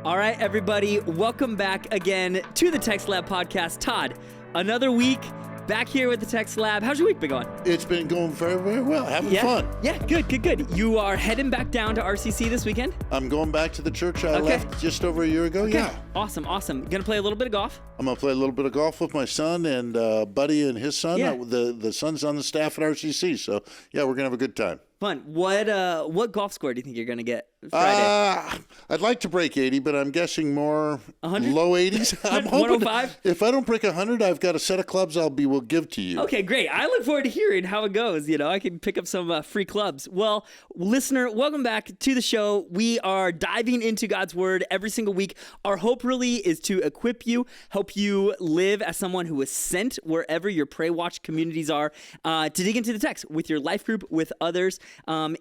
All right, everybody, welcome back again to the Text Lab podcast. Todd, another week back here with the Text Lab. How's your week been going? It's been going very, very well. Having fun. Yeah, good. You are heading back down to RCC this weekend? I'm going back to the church I left just over a year ago. Okay. Yeah. Awesome. Gonna play a little bit of golf? I'm going to play a little bit of golf with my son and Buddy and his son. Yeah. The son's on the staff at RCC. So, yeah, we're going to have a good time. Fun. What golf score do you think you're gonna get Friday? I'd like to break 80, but I'm guessing more 100? low 80s. I'm hoping 105? If I don't break 100, I've got a set of clubs will give to you. Okay, great. I look forward to hearing how it goes. I can pick up some free clubs. Well, listener, welcome back to the show. We are diving into God's Word every single week. Our hope really is to equip you, help you live as someone who is sent wherever your Pray Watch communities are, to dig into the text with your life group, with others,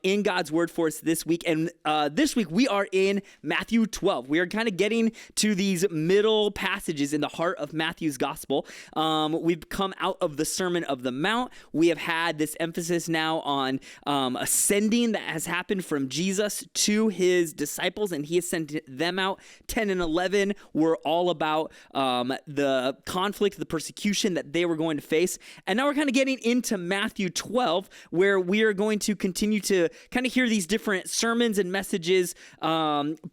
in God's Word for us this week. And this week we are in Matthew 12. We are kind of getting to these middle passages in the heart of Matthew's gospel. We've come out of the Sermon of the Mount. We have had this emphasis now on ascending that has happened from Jesus to his disciples, and he has sent them out. 10 and 11 were all about the conflict, the persecution that they were going to face. And now we're kind of getting into Matthew 12, where we are going to continue to kind of hear these different sermons and messages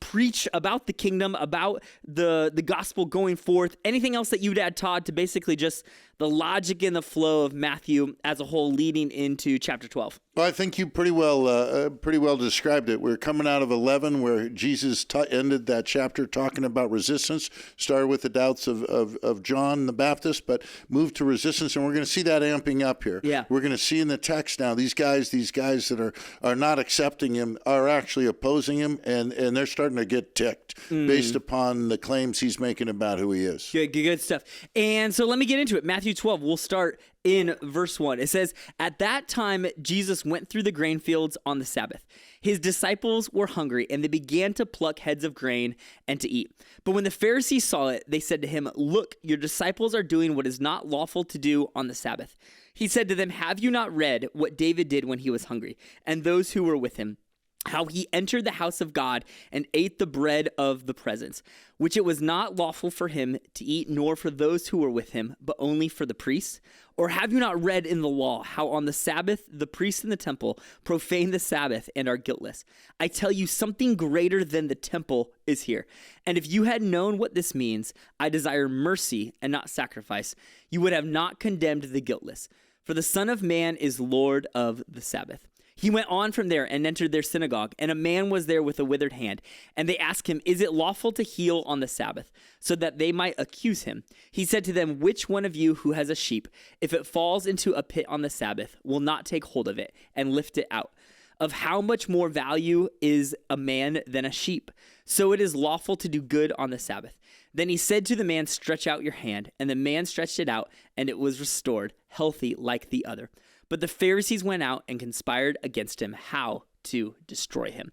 preach about the kingdom, about the gospel going forth. Anything else that you'd add, Todd, to basically just the logic and the flow of Matthew as a whole leading into chapter 12? Well, I think you pretty well described it. We're coming out of 11, where Jesus ended that chapter talking about resistance. Started with the doubts of John the Baptist, but moved to resistance, and we're going to see that amping up here. Yeah. We're going to see in the text now these guys that are not accepting him are actually opposing him, and they're starting to get ticked based upon the claims he's making about who he is. Good stuff. And so let me get into it. Matthew 12, we'll start in verse 1. It says, "At that time, Jesus went through the grain fields on the Sabbath. His disciples were hungry, and they began to pluck heads of grain and to eat. But when the Pharisees saw it, they said to him, 'Look, your disciples are doing what is not lawful to do on the Sabbath.' He said to them, 'Have you not read what David did when he was hungry, and those who were with him? How he entered the house of God and ate the bread of the presence, which it was not lawful for him to eat, nor for those who were with him, but only for the priests? Or have you not read in the law how on the Sabbath the priests in the temple profane the Sabbath and are guiltless? I tell you, something greater than the temple is here. And if you had known what this means, I desire mercy and not sacrifice, you would have not condemned the guiltless. For the Son of Man is Lord of the Sabbath.' He went on from there and entered their synagogue, and a man was there with a withered hand. And they asked him, 'Is it lawful to heal on the Sabbath?' So that they might accuse him. He said to them, 'Which one of you who has a sheep, if it falls into a pit on the Sabbath, will not take hold of it and lift it out? Of how much more value is a man than a sheep? So it is lawful to do good on the Sabbath.' Then he said to the man, 'Stretch out your hand.' And the man stretched it out, and it was restored, healthy like the other. But the Pharisees went out and conspired against him how to destroy him."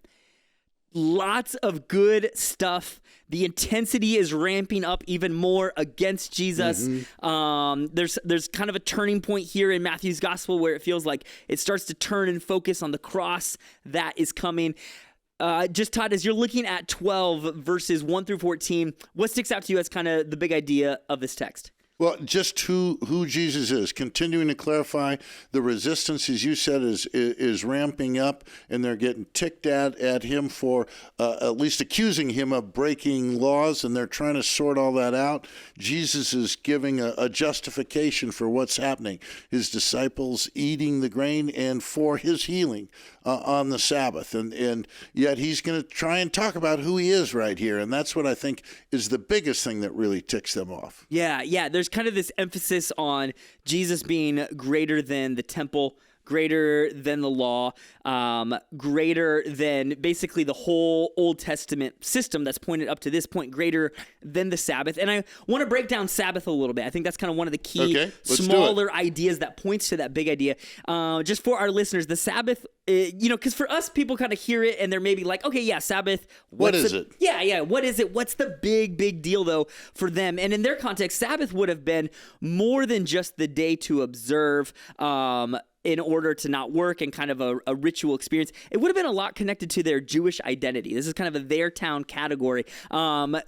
Lots of good stuff. The intensity is ramping up even more against Jesus. There's kind of a turning point here in Matthew's gospel where it feels like it starts to turn and focus on the cross that is coming. Just Todd, as you're looking at 12 verses 1 through 14, what sticks out to you as kind of the big idea of this text? Well, just who Jesus is, continuing to clarify the resistance, as you said, is ramping up, and they're getting ticked at him for at least accusing him of breaking laws, and they're trying to sort all that out. Jesus is giving a justification for what's happening. His disciples eating the grain and for his healing on the Sabbath, and yet he's going to try and talk about who he is right here, and that's what I think is the biggest thing that really ticks them off. Yeah. There's kind of this emphasis on Jesus being greater than the temple, greater than the law, greater than basically the whole Old Testament system that's pointed up to this point, greater than the Sabbath. And I want to break down Sabbath a little bit. I think that's kind of one of the key smaller ideas that points to that big idea. Just for our listeners, the Sabbath, because for us, people kind of hear it and they're maybe like, okay, yeah, Sabbath. What is it? Yeah. What is it? What's the big deal though for them? And in their context, Sabbath would have been more than just the day to observe in order to not work and kind of a ritual experience. It would have been a lot connected to their Jewish identity. This is kind of a their town category.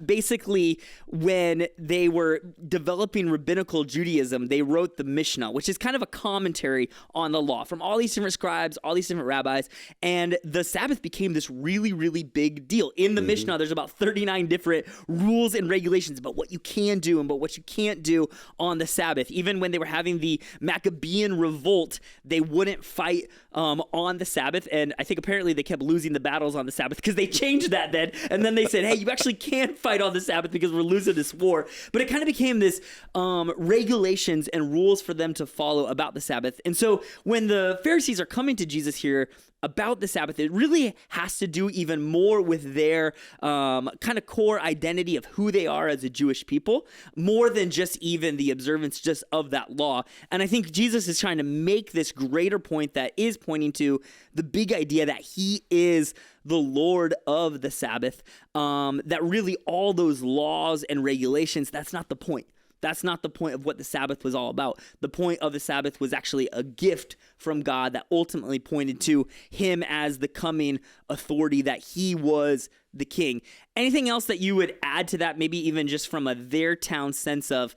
Basically, when they were developing rabbinical Judaism, they wrote the Mishnah, which is kind of a commentary on the law from all these different scribes, all these different rabbis. And the Sabbath became this really, really big deal. In the Mishnah, there's about 39 different rules and regulations about what you can do and about what you can't do on the Sabbath. Even when they were having the Maccabean revolt, they wouldn't fight on the Sabbath. And I think apparently they kept losing the battles on the Sabbath because they changed that then. And then they said, hey, you actually can't fight on the Sabbath because we're losing this war. But it kind of became this regulations and rules for them to follow about the Sabbath. And so when the Pharisees are coming to Jesus here about the Sabbath, it really has to do even more with their kind of core identity of who they are as a Jewish people, more than just even the observance just of that law. And I think Jesus is trying to make this greater point that is pointing to the big idea that he is the Lord of the Sabbath, that really all those laws and regulations, that's not the point. That's not the point of what the Sabbath was all about. The point of the Sabbath was actually a gift from God that ultimately pointed to him as the coming authority, that he was the king. Anything else that you would add to that, maybe even just from their town sense of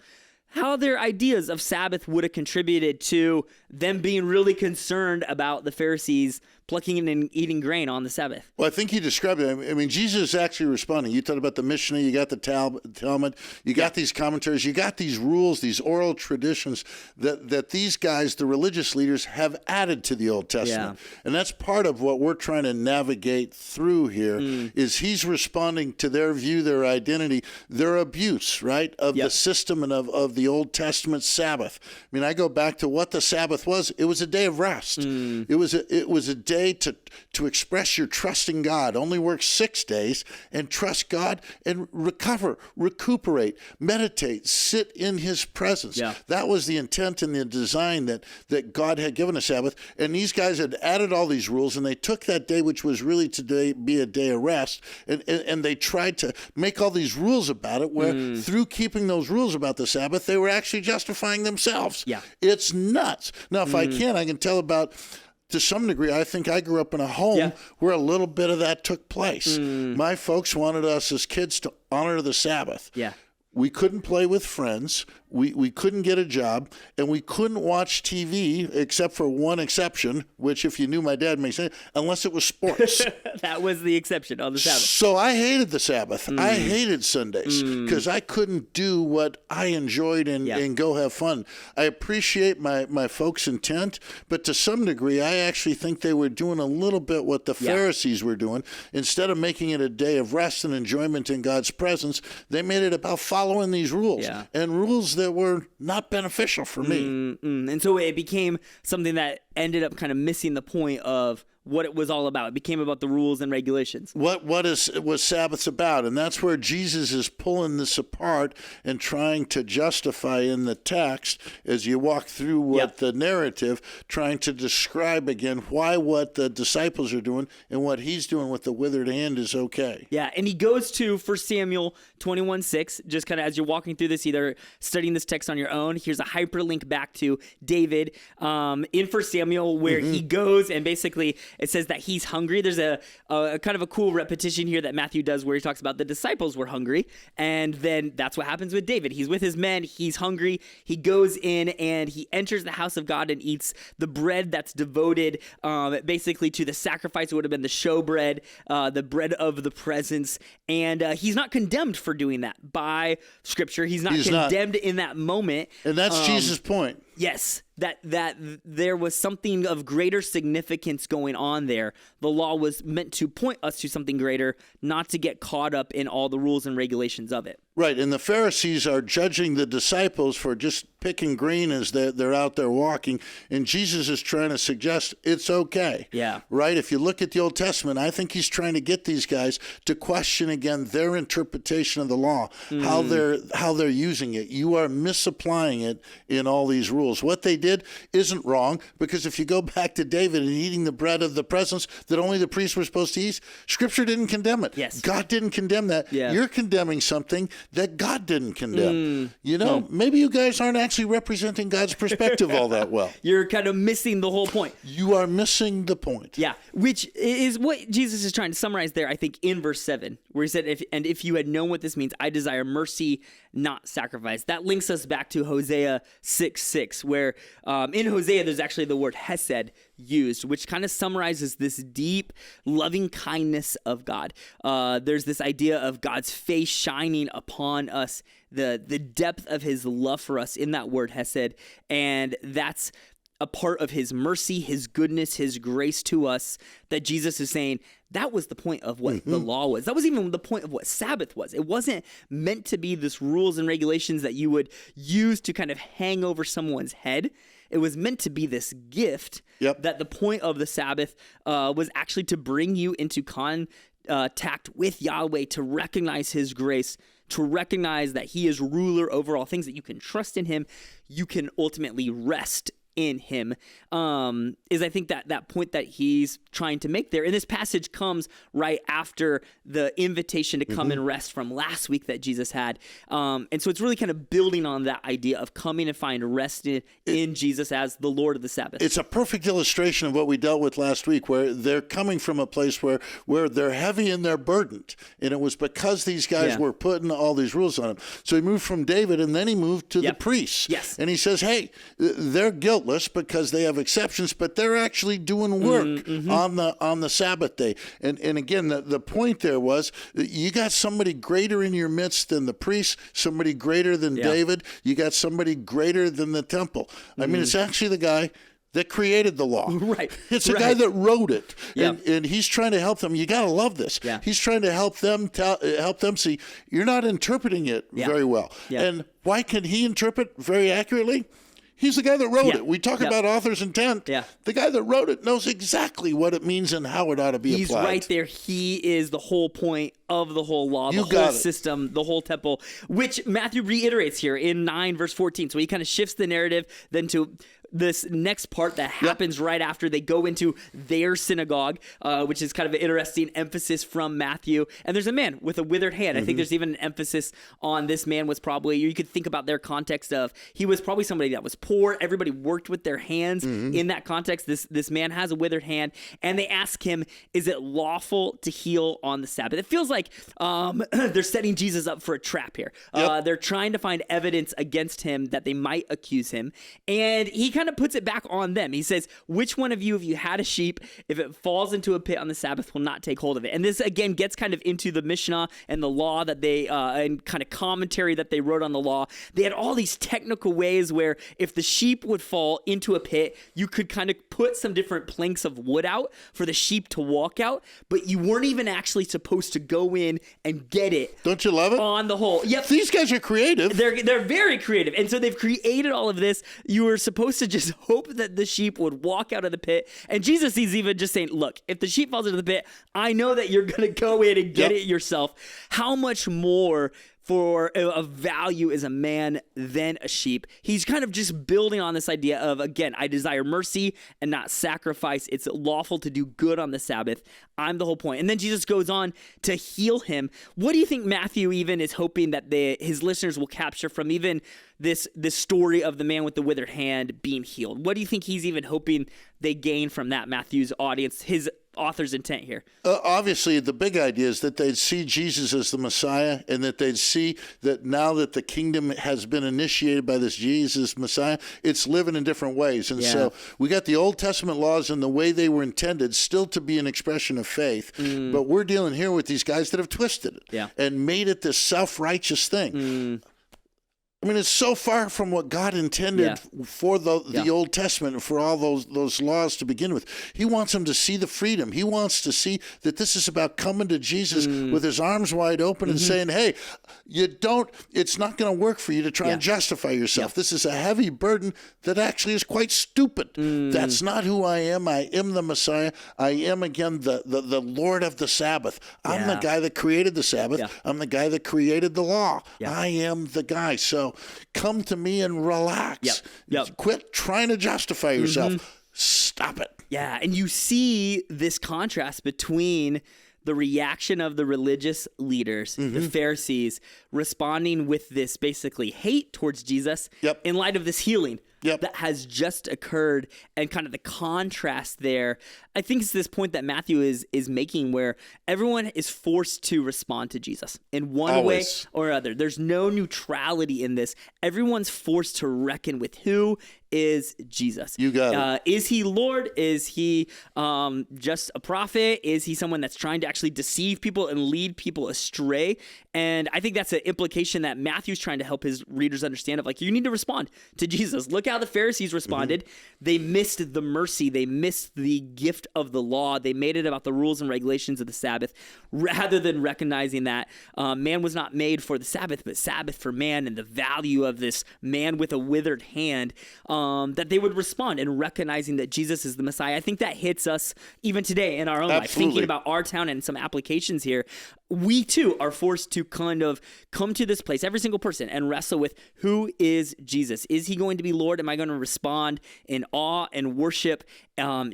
how their ideas of Sabbath would have contributed to them being really concerned about the Pharisees plucking and eating grain on the Sabbath? Well, I think you described it. I mean, Jesus is actually responding. You talked about the Mishnah, you got the Talmud, you got these commentaries, you got these rules, these oral traditions that these guys, the religious leaders, have added to the Old Testament. Yeah. And that's part of what we're trying to navigate through here is he's responding to their view, their identity, their abuse, right, of the system and of the Old Testament Sabbath. I mean, I go back to what the Sabbath was. It was a day of rest. It was a day to express your trust in God. Only work 6 days and trust God and recuperate, meditate, sit in his presence. Yeah. That was the intent and the design that God had given a Sabbath. And these guys had added all these rules, and they took that day, which was really to be a day of rest, and they tried to make all these rules about it, where through keeping those rules about the Sabbath, they were actually justifying themselves. Yeah. It's nuts. Now, if I can tell about, to some degree, I think I grew up in a home where a little bit of that took place. My folks wanted us as kids to honor the Sabbath. Yeah. We couldn't play with friends. We couldn't get a job, and we couldn't watch TV, except for one exception, which, if you knew my dad may say, unless it was sports. That was the exception on the Sabbath. So I hated the Sabbath. I hated Sundays because I couldn't do what I enjoyed and go have fun. I appreciate my folks' intent, but to some degree, I actually think they were doing a little bit what the Pharisees were doing. Instead of making it a day of rest and enjoyment in God's presence, they made it about following these rules, and rules that were not beneficial for me. And so it became something that ended up kind of missing the point of what it was all about. It became about the rules and regulations. What was Sabbath's about? And that's where Jesus is pulling this apart and trying to justify in the text, as you walk through what the narrative, trying to describe again why what the disciples are doing and what he's doing with the withered hand is okay. Yeah, and he goes to 1 Samuel 21:6, just kind of as you're walking through this, either studying this text on your own. Here's a hyperlink back to David in 1 Samuel where he goes and basically it says that he's hungry. There's a kind of a cool repetition here that Matthew does where he talks about the disciples were hungry. And then that's what happens with David. He's with his men. He's hungry. He goes in and he enters the house of God and eats the bread that's devoted basically to the sacrifice. It would have been the showbread, the bread of the presence. And he's not condemned for doing that by Scripture. He's not condemned in that moment. And that's Jesus' point. Yes, that there was something of greater significance going on there. The law was meant to point us to something greater, not to get caught up in all the rules and regulations of it. Right, and the Pharisees are judging the disciples for just picking green as they're out there walking, and Jesus is trying to suggest it's okay. Yeah. Right? If you look at the Old Testament, I think he's trying to get these guys to question again their interpretation of the law, how they're using it. You are misapplying it in all these rules. What they did isn't wrong, because if you go back to David and eating the bread of the presence that only the priests were supposed to eat, Scripture didn't condemn it. Yes. God didn't condemn that. Yeah. You're condemning something that God didn't condemn. Maybe you guys aren't actually actually representing God's perspective all that well. You're kind of missing the whole point. You are missing the point. Yeah, which is what Jesus is trying to summarize there, I think, in verse 7, where he said, if you had known what this means, I desire mercy, not sacrifice. That links us back to Hosea 6:6, where in Hosea, there's actually the word hesed used, which kind of summarizes this deep, loving kindness of God. There's this idea of God's face shining upon us, the depth of his love for us in that word hesed, and that's a part of his mercy, his goodness, his grace to us, that Jesus is saying that was the point of what the law was. That was even the point of what Sabbath was. It wasn't meant to be this rules and regulations that you would use to kind of hang over someone's head. It was meant to be this gift that the point of the Sabbath was actually to bring you into contact with Yahweh, to recognize his grace, to recognize that he is ruler over all things, that you can trust in him, you can ultimately rest in him, is I think that point that he's trying to make there. And this passage comes right after the invitation to come and rest from last week that Jesus had. And so it's really kind of building on that idea of coming and find rest in Jesus as the Lord of the Sabbath. It's a perfect illustration of what we dealt with last week, where they're coming from a place where they're heavy and they're burdened. And it was because these guys were putting all these rules on them. So he moved from David, and then he moved to the priests. Yes. And he says, hey, they're guiltless because they have exceptions, but they're actually doing work on the Sabbath day. And again, the point there was you got somebody greater in your midst than the priests, somebody greater than David. You got somebody greater than the temple. I mean, it's actually the guy that created the law. Right. It's the guy that wrote it. And he's trying to help them. You got to love this. He's trying to help them see you're not interpreting it very well. And why can he interpret very accurately? He's the guy that wrote it. We talk about author's intent. The guy that wrote it knows exactly what it means and how it ought to be applied. He's right there. He is the whole point of the whole law, the whole system, the whole temple, which Matthew reiterates here in 9 verse 14. So he kind of shifts the narrative then to this next part that happens right after they go into their synagogue, which is kind of an interesting emphasis from Matthew. And there's a man with a withered hand. I think there's even an emphasis on this man was probably, you could think about their context of, he was probably somebody that was poor. Everybody worked with their hands in that context. This man has a withered hand, and they ask him, is it lawful to heal on the Sabbath? It feels like they're setting Jesus up for a trap here. They're trying to find evidence against him that they might accuse him. And he kind of puts it back on them. He says, which one of you, if you had a sheep, if it falls into a pit on the Sabbath, will not take hold of it? And this, again, gets kind of into the Mishnah and the law that they, and kind of commentary that they wrote on the law. They had all these technical ways where if the sheep would fall into a pit, you could kind of put some different planks of wood out for the sheep to walk out, but you weren't even actually supposed to go in and get it. Don't you love it? On the hole. Yep. These guys are creative. They're very creative. And so they've created all of this. You were supposed to just hope that the sheep would walk out of the pit. And Jesus is even just saying, look, if the sheep falls into the pit, I know that you're going to go in and get it yourself. How much more for a value is a man than a sheep? He's kind of just building on this idea of, again, I desire mercy and not sacrifice. It's lawful to do good on the Sabbath. I'm the whole point. And then Jesus goes on to heal him. What do you think Matthew even is hoping that his listeners will capture from even this story of the man with the withered hand being healed? What do you think he's even hoping they gain from that, Matthew's audience, his author's intent here? Obviously, the big idea is that they'd see Jesus as the Messiah, and that they'd see that now that the kingdom has been initiated by this Jesus Messiah, it's living in different ways. And so we got the Old Testament laws and the way they were intended still to be an expression of faith, but we're dealing here with these guys that have twisted it and made it this self-righteous thing. I mean, it's so far from what God intended for the Old Testament and for all those laws to begin with. He wants them to see the freedom. He wants to see that this is about coming to Jesus with his arms wide open and saying, hey, it's not going to work for you to try and justify yourself. This is a heavy burden that actually is quite stupid. That's not who I am. I am the Messiah. I am, again, the Lord of the Sabbath. I'm the guy that created the Sabbath. I'm the guy that created the law. I am the guy. So come to me and relax. Quit trying to justify yourself. Stop it. Yeah, and you see this contrast between the reaction of the religious leaders, the Pharisees, responding with this basically hate towards Jesus in light of this healing that has just occurred, and kind of the contrast there. I think it's this point that Matthew is making, where everyone is forced to respond to Jesus in one way or other. There's no neutrality in this. Everyone's forced to reckon with who is Jesus. You got it. Is he Lord? Is he just a prophet? Is he someone that's trying to actually deceive people and lead people astray? And I think that's an implication that Matthew's trying to help his readers understand, of like, you need to respond to Jesus. Look how the Pharisees responded. They missed the mercy. They missed the gift of the law. They made it about the rules and regulations of the Sabbath, rather than recognizing that man was not made for the Sabbath, but Sabbath for man, and the value of this man with a withered hand. That they would respond and recognizing that Jesus is the Messiah. I think that hits us even today in our own life. Thinking about our town and some applications here, we too are forced to kind of come to this place, every single person, and wrestle with, who is Jesus? Is he going to be Lord? Am I going to respond in awe and worship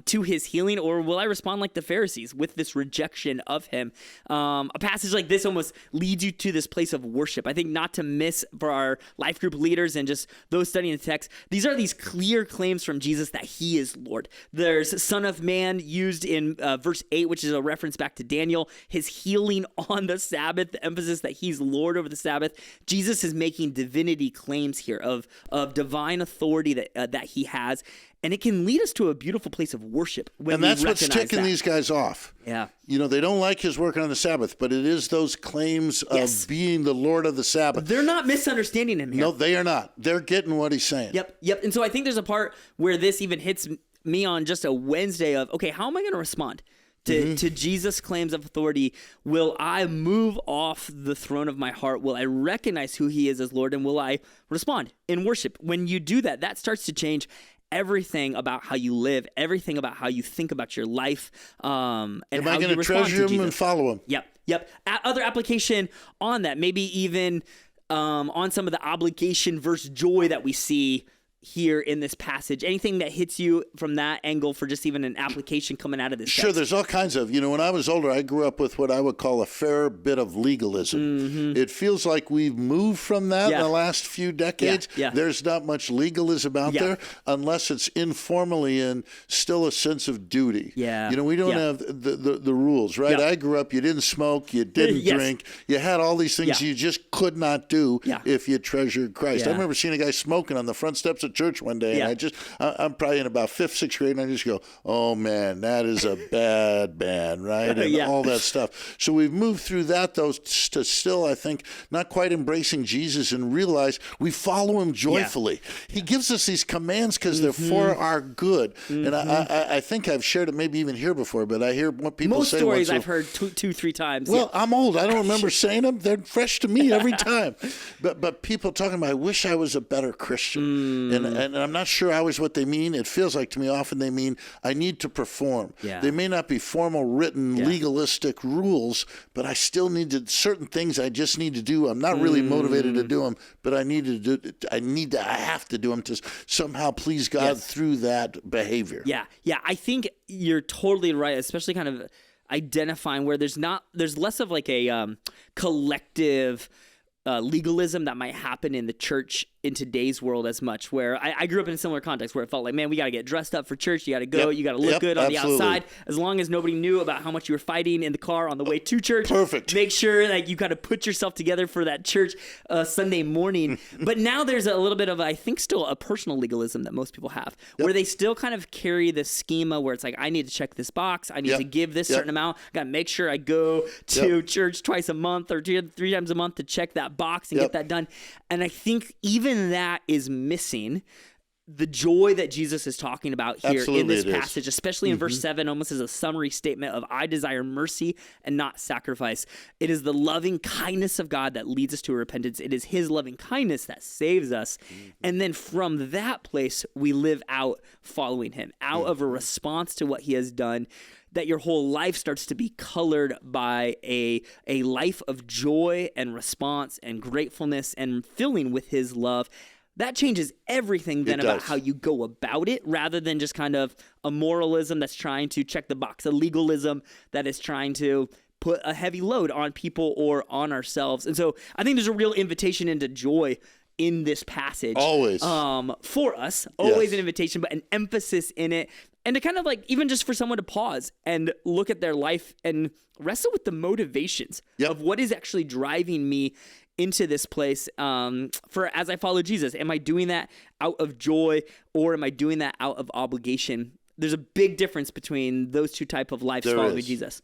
to his healing, or will I respond like the Pharisees with this rejection of him? A passage like this almost leads you to this place of worship. I think not to miss for our life group leaders and just those studying the text, these are these clear claims from Jesus that he is Lord. There's Son of Man used in verse 8, which is a reference back to Daniel, his healing on the Sabbath, the emphasis that he's Lord over the Sabbath. Jesus is making divinity claims here of divine authority that he has. And it can lead us to a beautiful place of worship when and that's what's ticking these guys off. Yeah. You know, they don't like his work on the Sabbath, but it is those claims of being the Lord of the Sabbath. They're not misunderstanding him here. No, they are not. They're getting what he's saying. Yep. And so I think there's a part where this even hits me on just a Wednesday of, okay, how am I going to respond to Jesus' claims of authority? Will I move off the throne of my heart? Will I recognize who he is as Lord? And will I respond in worship? When you do that, that starts to change everything about how you live, everything about how you think about your life. And am I going to treasure him and follow him? Yep. Other application on that, maybe even on some of the obligation versus joy that we see here in this passage. Anything that hits you from that angle for just even an application coming out of this Sure, text? there's all kinds of, when I was older, I grew up with what I would call a fair bit of legalism. It feels like we've moved from that in the last few decades. There's not much legalism out there unless it's informally and still a sense of duty. We don't have the rules, right? I grew up, you didn't smoke, you didn't drink, you had all these things you just could not do if you treasured Christ. I remember seeing a guy smoking on the front steps of church one day, and I'm probably in about 5th, 6th grade, and I just go, oh man, that is a bad man, right? And all that stuff. So we've moved through that, though, to still, I think, not quite embracing Jesus and realize we follow him joyfully. He gives us these commands because they're for our good. And I think I've shared it maybe even here before, but I hear what people say. Most stories I've heard 2-3 times. Well, I'm old. I don't remember saying them. They're fresh to me every time. But people talking about, I wish I was a better Christian. And I'm not sure always what they mean. It feels like to me often they mean I need to perform. They may not be formal, written, legalistic rules, but I still need to, certain things I just need to do. I'm not really motivated to do them, but I have to do them to somehow please God through that behavior. Yeah. I think you're totally right, especially kind of identifying where there's less of like a collective legalism that might happen in the church in today's world as much, where I grew up in a similar context where it felt like, man, we got to get dressed up for church. You got to go. You got to look good on the outside. As long as nobody knew about how much you were fighting in the car on the way to church. Perfect. Make sure that you got to put yourself together for that church Sunday morning. But now there's a little bit of, I think, still a personal legalism that most people have, where they still kind of carry the schema where it's like, I need to check this box. I need to give this certain amount. Got to make sure I go to church twice a month or 3 times a month to check that box and get that done. And I think even that is missing the joy that Jesus is talking about here in this passage, especially in verse 7, almost as a summary statement of, I desire mercy and not sacrifice. It is the loving kindness of God that leads us to repentance. It is his loving kindness that saves us. And then from that place, we live out following him, out of a response to what he has done, that your whole life starts to be colored by a life of joy and response and gratefulness and filling with his love. That changes everything then about how you go about it, rather than just kind of a moralism that's trying to check the box, a legalism that is trying to put a heavy load on people or on ourselves. And so I think there's a real invitation into joy in this passage. Always. For us, always Yes. an invitation, but an emphasis in it. And to kind of like, even just for someone to pause and look at their life and wrestle with the motivations Yep. of what is actually driving me into this place for as I follow Jesus. Am I doing that out of joy or am I doing that out of obligation? There's a big difference between those two type of lives There following is. Jesus.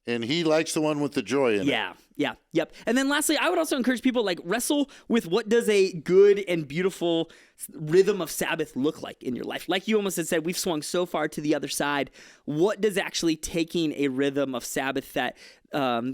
And he likes the one with the joy in it. Yep. And then lastly, I would also encourage people like wrestle with what does a good and beautiful rhythm of Sabbath look like in your life? Like you almost had said, we've swung so far to the other side. What does actually taking a rhythm of Sabbath that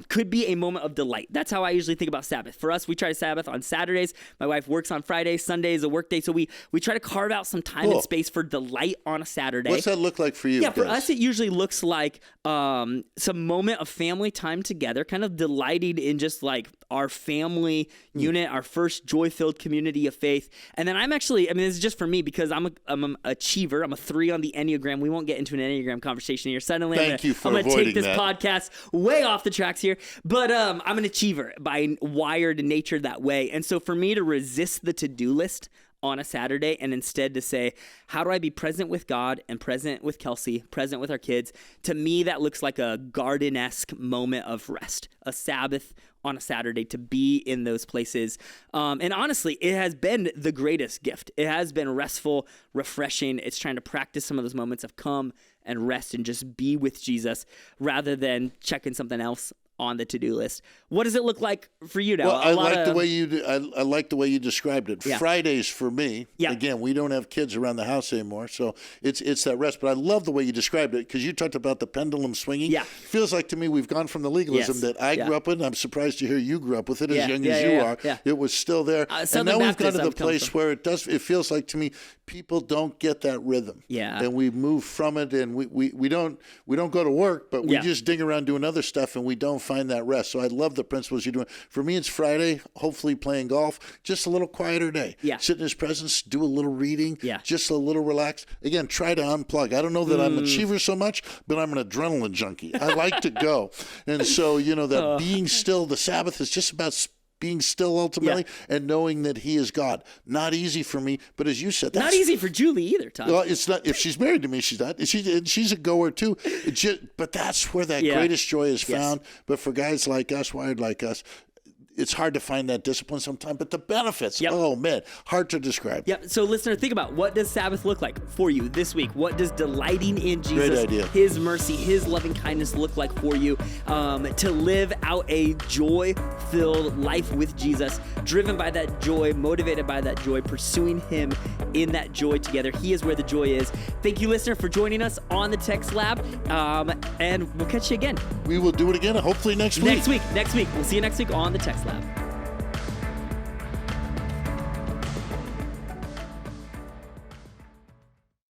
could be a moment of delight? That's how I usually think about Sabbath. For us, we try to Sabbath on Saturdays. My wife works on Fridays. Sunday is a work day. So we try to carve out some time Cool. and space for delight on a Saturday. What's that look like for you? Yeah, for guys? us, it usually looks like some moment of family time together, kind of delighting in just like our family unit, our first joy-filled community of faith. And then this is just for me because I'm an achiever. I'm a 3 on the Enneagram. We won't get into an Enneagram conversation here. Suddenly, Thank you for I'm going to take avoiding this that. podcast way off the tracks here. But I'm an achiever by wired in nature that way. And so for me to resist the to-do list on a Saturday and instead to say, how do I be present with God and present with Kelsey, present with our kids? To me, that looks like a garden-esque moment of rest, a Sabbath on a Saturday to be in those places. And honestly, it has been the greatest gift. It has been restful, refreshing. It's trying to practice some of those moments of come and rest and just be with Jesus rather than checking something else on the to-do list. What does it look like for you now? Well, I like the way you I like the way you described it. Yeah. Fridays for me. Yeah. Again, we don't have kids around the house anymore, so it's that rest. But I love the way you described it because you talked about the pendulum swinging. Yeah. Feels like to me we've gone from the legalism Yes. that I Yeah. grew up with. And I'm surprised to hear you grew up with it as young as you are. Yeah. It was still there, and Southern now we've Baptist gone to I've the come place from. where it feels like to me people don't get that rhythm. Yeah. And we move from it, and we don't go to work, but we Yeah. just dig around doing other stuff, and we don't find that rest. So I love the principles you're doing. For me, it's Friday, hopefully playing golf, just a little quieter day. Yeah. Sit in his presence, do a little reading, Yeah. just a little relaxed. Again, try to unplug. I don't know that I'm an achiever so much, but I'm an adrenaline junkie. I like to go. And so, that being still, the Sabbath is just about being still ultimately and knowing that he is God. Not easy for me, but as you said, that's Not easy for Julie either, Todd. well, it's not. If she's married to me, she's not. She's a goer too. But that's where that Yeah. greatest joy is Yes. found. But for guys like us, wired like us, it's hard to find that discipline sometimes. But the benefits, Yep. oh man, hard to describe. Yep. So, listener, think about what does Sabbath look like for you this week? What does delighting in Jesus, Great idea. His mercy, His loving kindness look like for you? To live out a joy-filled life with Jesus, driven by that joy, motivated by that joy, pursuing Him in that joy together. He is where the joy is. Thank you, listener, for joining us on the Text Lab, and we'll catch you again We will do it again, hopefully next week. next week. We'll see you next week on the Text Lab.